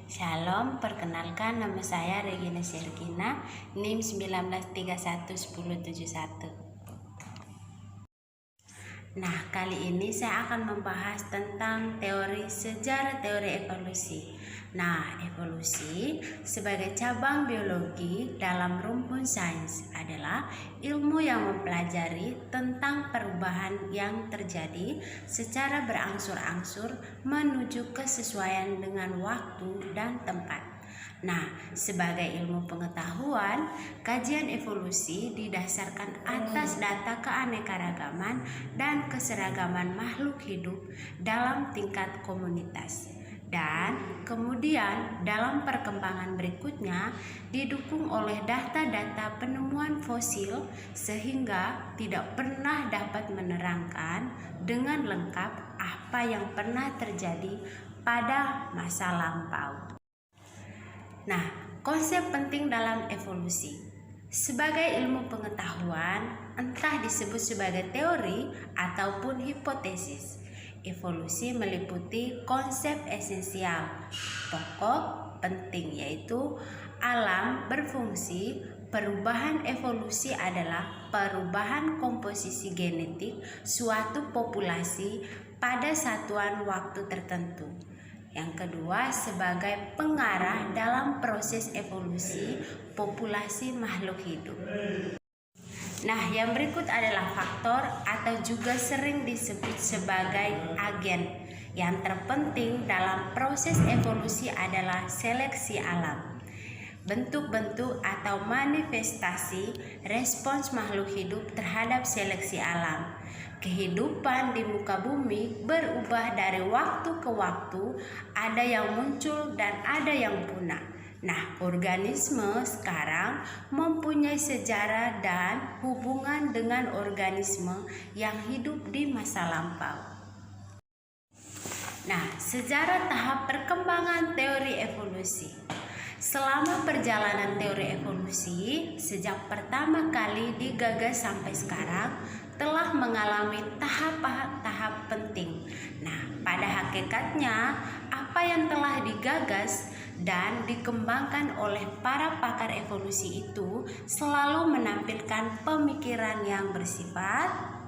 Shalom, perkenalkan nama saya Regina Sergina, NIM 19311071. Nah, kali ini saya akan membahas tentang sejarah teori evolusi. Nah, evolusi sebagai cabang biologi dalam rumpun sains adalah ilmu yang mempelajari tentang perubahan yang terjadi secara berangsur-angsur menuju kesesuaian dengan waktu dan tempat. Nah, sebagai ilmu pengetahuan, kajian evolusi didasarkan atas data keanekaragaman dan keseragaman makhluk hidup dalam tingkat komunitas. Dan kemudian dalam perkembangan berikutnya didukung oleh data-data penemuan fosil sehingga tidak pernah dapat menerangkan dengan lengkap apa yang pernah terjadi pada masa lampau. Nah, konsep penting dalam evolusi sebagai ilmu pengetahuan entah disebut sebagai teori ataupun hipotesis. Evolusi meliputi konsep esensial, pokok, penting yaitu alam berfungsi. Perubahan evolusi adalah perubahan komposisi genetik suatu populasi pada satuan waktu tertentu. Yang kedua, sebagai pengarah dalam proses evolusi populasi makhluk hidup. Nah, yang berikut adalah faktor atau juga sering disebut sebagai agen. Yang terpenting dalam proses evolusi adalah seleksi alam. Bentuk-bentuk atau manifestasi respons makhluk hidup terhadap seleksi alam. Kehidupan di muka bumi berubah dari waktu ke waktu, ada yang muncul dan ada yang punah. Nah, organisme sekarang mempunyai sejarah dan hubungan dengan organisme yang hidup di masa lampau. Nah, sejarah tahap perkembangan teori evolusi. Selama perjalanan teori evolusi, sejak pertama kali digagas sampai sekarang, telah mengalami tahap-tahap penting. Nah, pada hakikatnya, apa yang telah digagas dan dikembangkan oleh para pakar evolusi itu selalu menampilkan pemikiran yang bersifat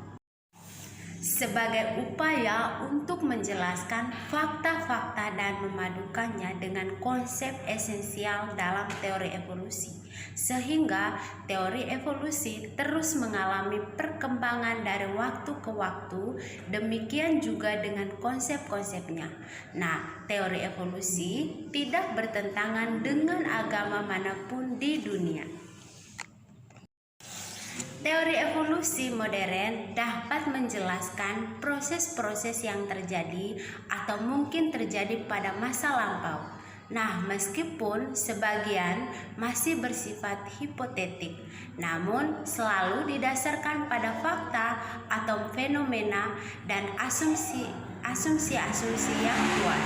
sebagai upaya untuk menjelaskan fakta-fakta dan memadukannya dengan konsep esensial dalam teori evolusi, sehingga teori evolusi terus mengalami perkembangan dari waktu ke waktu, demikian juga dengan konsep-konsepnya. Nah, teori evolusi tidak bertentangan dengan agama manapun di dunia. Teori evolusi modern dapat menjelaskan proses-proses yang terjadi atau mungkin terjadi pada masa lampau. Nah, meskipun sebagian masih bersifat hipotetik, namun selalu didasarkan pada fakta atau fenomena dan asumsi-asumsi yang kuat.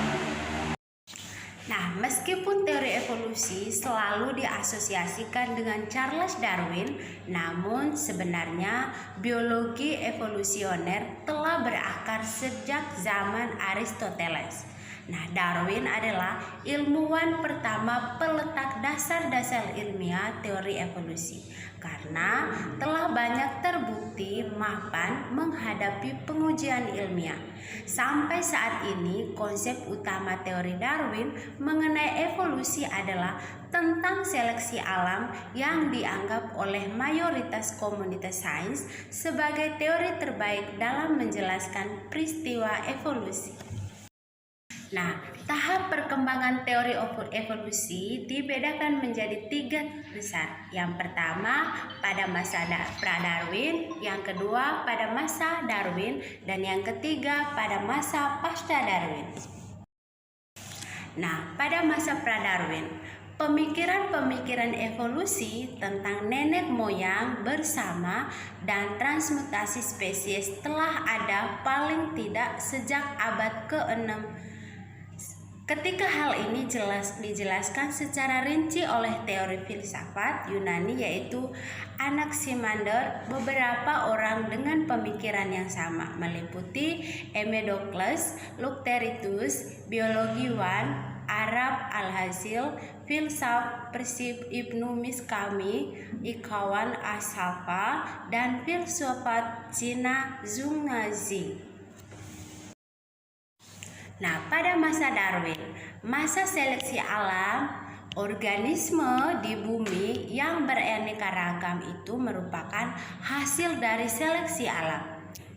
Nah, meskipun teori evolusi selalu diasosiasikan dengan Charles Darwin, namun sebenarnya biologi evolusioner telah berakar sejak zaman Aristoteles. Nah, Darwin adalah ilmuwan pertama peletak dasar-dasar ilmiah teori evolusi karena telah banyak terbukti mapan menghadapi pengujian ilmiah. Sampai saat ini, konsep utama teori Darwin mengenai evolusi adalah tentang seleksi alam yang dianggap oleh mayoritas komunitas sains sebagai teori terbaik dalam menjelaskan peristiwa evolusi. Nah, tahap perkembangan teori evolusi dibedakan menjadi 3 besar. Yang pertama pada masa pra-Darwin, yang kedua pada masa Darwin, dan yang ketiga pada masa pasca-Darwin. Nah, pada masa pra-Darwin, pemikiran-pemikiran evolusi tentang nenek moyang bersama dan transmutasi spesies telah ada paling tidak sejak abad ke-6. Ketika hal ini dijelaskan secara rinci oleh teori filsafat Yunani yaitu Anaximander, beberapa orang dengan pemikiran yang sama meliputi Empedocles, Lucretius, biologiwan Arab Al-Hazil, filsaf Persib Ibnu Miskami, Ikawan Ashafa, dan filsafat Cina Zhuangzi. Nah, pada masa Darwin, masa seleksi alam, organisme di bumi yang beraneka ragam itu merupakan hasil dari seleksi alam.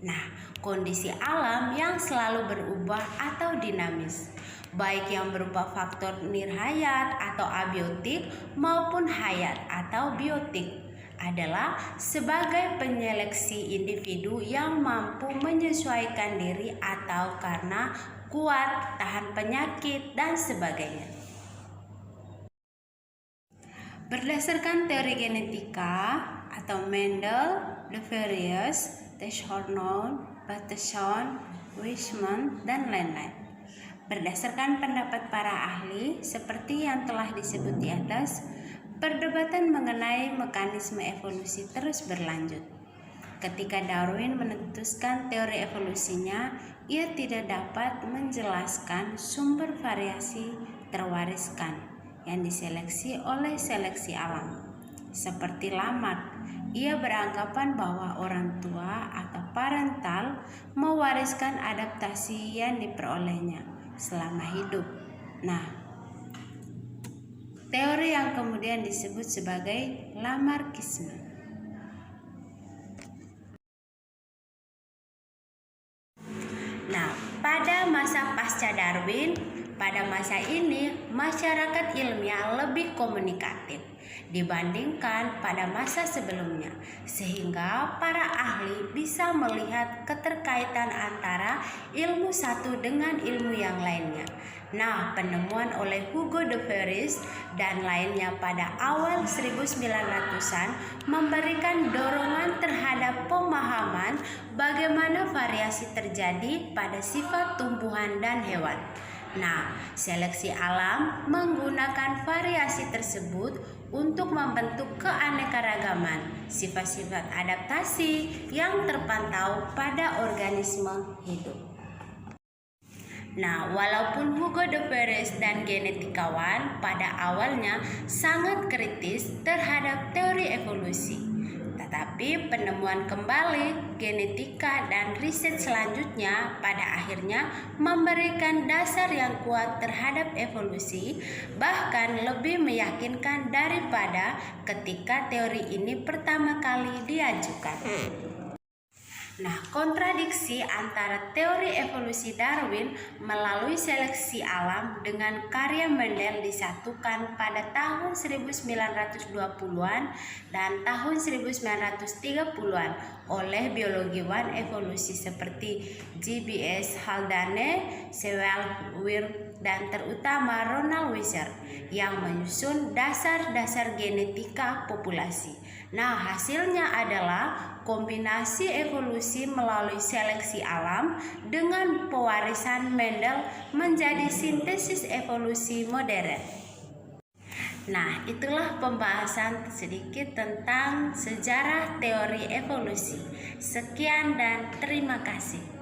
Nah, kondisi alam yang selalu berubah atau dinamis, baik yang berupa faktor nirhayat atau abiotik maupun hayat atau biotik, adalah sebagai penyeleksi individu yang mampu menyesuaikan diri atau karena kuat, tahan penyakit, dan sebagainya. Berdasarkan teori genetika atau Mendel, De Vries, Deschornon, Bateson, Weismann, dan lain-lain. Berdasarkan pendapat para ahli, seperti yang telah disebut di atas, perdebatan mengenai mekanisme evolusi terus berlanjut. Ketika Darwin mencetuskan teori evolusinya, ia tidak dapat menjelaskan sumber variasi terwariskan yang diseleksi oleh seleksi alam. Seperti Lamarck, ia beranggapan bahwa orang tua atau parental mewariskan adaptasi yang diperolehnya selama hidup. Nah, teori yang kemudian disebut sebagai Lamarckisme. Nah, pada masa pasca Darwin, pada masa ini masyarakat ilmiah lebih komunikatif dibandingkan pada masa sebelumnya, sehingga para ahli bisa melihat keterkaitan antara ilmu satu dengan ilmu yang lainnya. Nah, penemuan oleh Hugo de Vries dan lainnya pada awal 1900-an memberikan dorongan terhadap pemahaman bagaimana variasi terjadi pada sifat tumbuhan dan hewan. Nah, seleksi alam menggunakan variasi tersebut untuk membentuk keanekaragaman sifat-sifat adaptasi yang terpantau pada organisme hidup. Nah, walaupun Hugo de Vries dan genetikawan pada awalnya sangat kritis terhadap teori evolusi, tetapi penemuan kembali, genetika, dan riset selanjutnya pada akhirnya memberikan dasar yang kuat terhadap evolusi, bahkan lebih meyakinkan daripada ketika teori ini pertama kali diajukan. Nah, kontradiksi antara teori evolusi Darwin melalui seleksi alam dengan karya Mendel disatukan pada tahun 1920-an dan tahun 1930-an oleh biologiwan evolusi seperti J.B.S. Haldane, Sewell Wirth, dan terutama Ronald Weiser yang menyusun dasar-dasar genetika populasi. Nah, hasilnya adalah kombinasi evolusi melalui seleksi alam dengan pewarisan Mendel menjadi sintesis evolusi modern. Nah, itulah pembahasan sedikit tentang sejarah teori evolusi. Sekian dan terima kasih.